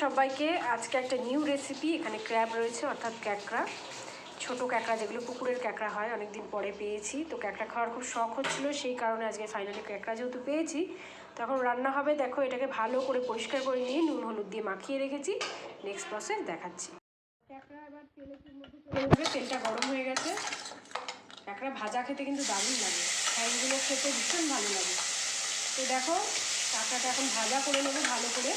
সবাইকে। আজকে একটা নিউ রেসিপি। এখানে ক্র্যাব রয়েছে, অর্থাৎ ক্যাঁকড়া, ছোটো ক্যাঁকড়া, যেগুলো পুকুরের ক্যাঁকড়া হয়। অনেকদিন পরে পেয়েছি, তো ক্যাঁকড়া খাওয়ার খুব শখ হচ্ছিল, সেই কারণে আজকে ফাইনালি ক্যাঁকড়া যেহেতু পেয়েছি, তখন রান্না হবে। দেখো, এটাকে ভালো করে পরিষ্কার করে নিয়ে নুন হলুদ দিয়ে মাখিয়ে রেখেছি। নেক্সট প্রসেস দেখাচ্ছি। ক্যাঁকড়া এবার তেলের মধ্যে চলে যাবে, তেলটা গরম হয়ে গেছে। ক্যাঁকড়া ভাজা খেতে কিন্তু দারুণ লাগে, ফ্রাইগুলো খেতে ভীষণ ভালো লাগে। তো দেখো, কাঁকড়াটা এখন ভাজা করে নেবো ভালো করে।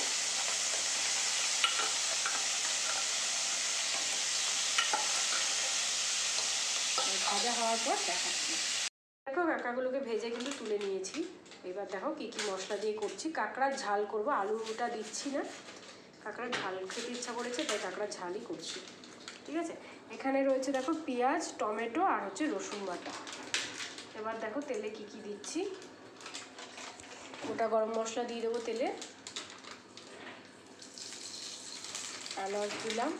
ভাজা হওয়ার পর দেখাচ্ছি। দেখো, কাঁকড়াগুলোকে ভেজে কিন্তু তুলে নিয়েছি। এবার দেখো কী কী মশলা দিয়ে করছি। কাঁকড়ার ঝাল করব, আলুটা দিচ্ছি না। কাঁকড়ার ঝাল খেতে ইচ্ছা করেছে, তাই কাঁকড়ার ঝালই করছি। ঠিক আছে, এখানে রয়েছে দেখো পেঁয়াজ, টমেটো আর হচ্ছে রসুন বাটা। এবার দেখো তেলে কি কি দিচ্ছি। গোটা গরম মশলা দিয়ে দেবো তেলে, এলাচ দিলাম।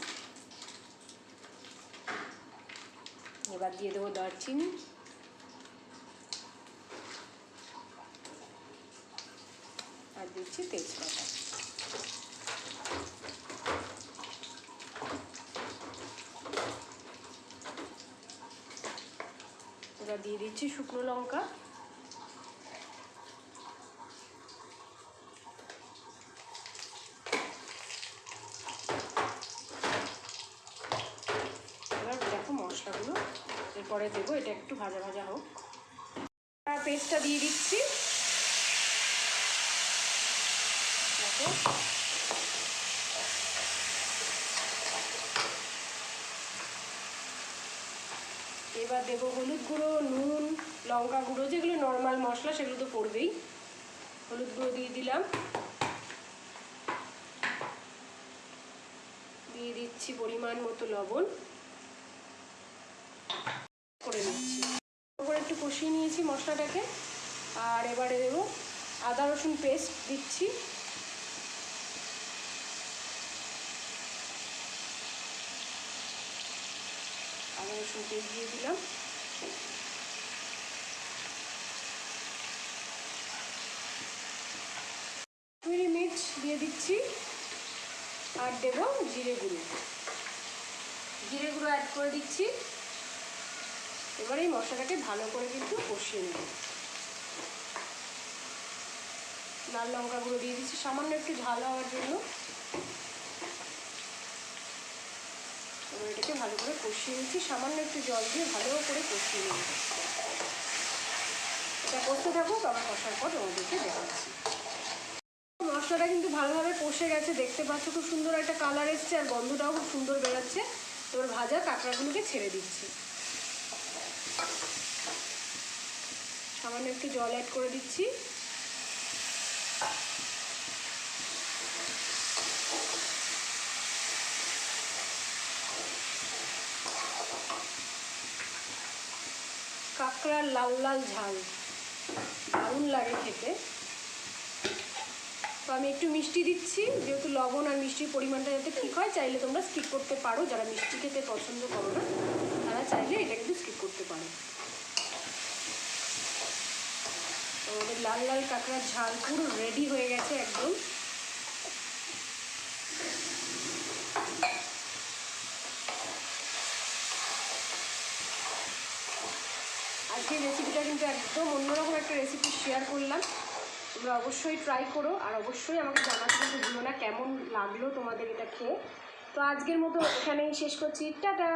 এবার দিয়ে দেবো দারচিনি, আর দিচ্ছি তেজপাতা। এবার দিয়ে দিচ্ছি শুকনো লঙ্কা। এবার দেখো মশলাগুলো এরপরে দেবো, এটা একটু ভাজা ভাজা হোক। পেস্টটা দিয়ে দিচ্ছি। দেখো, এবার দেবো হলুদ গুঁড়ো, নুন, লঙ্কা গুঁড়ো, যেগুলো নর্মাল মশলা সেগুলো তো পড়বেই। হলুদ গুঁড়ো দিয়ে দিলাম। দিয়ে দিচ্ছি পরিমাণ মতো লবণ, করে নিচ্ছি। তারপর একটু কষিয়ে নিয়েছি মশলাটাকে। আর এবারে দেবো আদা রসুন পেস্ট দিচ্ছি। আদা রসুন পেস্ট দিয়ে দিলাম। কাশ্মীরি মির্চ দিয়ে দিচ্ছি। আর দেবো জিরে গুঁড়ো। জিরে গুঁড়ো অ্যাড করে দিচ্ছি। এবার এই মশলাটাকে ভালো করে কিন্তু কষিয়ে নেব। লাল লঙ্কা গুঁড়ো দিয়ে দিচ্ছি সামান্য একটু ঝাল হওয়ার জন্য। এবার এটাকে ভালো করে কষিয়ে নিচ্ছি, সামান্য একটু জল দিয়ে ভালো করে কষিয়ে নিচ্ছি। এটা কষতে থাকুক, আবার কষার পর তোমাদেরকে দেখাচ্ছি। মশলাটা কিন্তু ভালোভাবে কষে গেছে, দেখতে পাচ্ছ খুব সুন্দর একটা কালার এসছে, আর গন্ধটাও খুব সুন্দর বেরোচ্ছে। এবার ভাজা কাঁকড়াগুলোকে ছেড়ে দিচ্ছি। সামান্য একটু জল অ্যাড করে দিচ্ছি। কাঁকড়ার লাল লাল ঝাল দারুণ লাগে খেতে। তো আমি একটু মিষ্টি দিচ্ছি, যেহেতু লবণ আর মিষ্টির পরিমাণটা যাতে ঠিক হয়। চাইলে তোমরা স্কিপ করতে পারো, যারা মিষ্টি খেতে পছন্দ করো না তারা চাইলে এটা কিন্তু স্কিপ করতে পারো। তো আমাদের লাল লাল কাঁকড়ার ঝাল পুরো রেডি হয়ে গেছে একদম। আজকের রেসিপিটা কিন্তু একদম অন্যরকম একটা রেসিপি শেয়ার করলাম। তোমরা অবশ্যই ট্রাই করো, আর অবশ্যই আমাকে জানাতে কিন্তু ভুলো না কেমন লাগলো তোমাদের এটা খেয়ে। তো আজকের মতো এখানেই শেষ করছি, টাটা।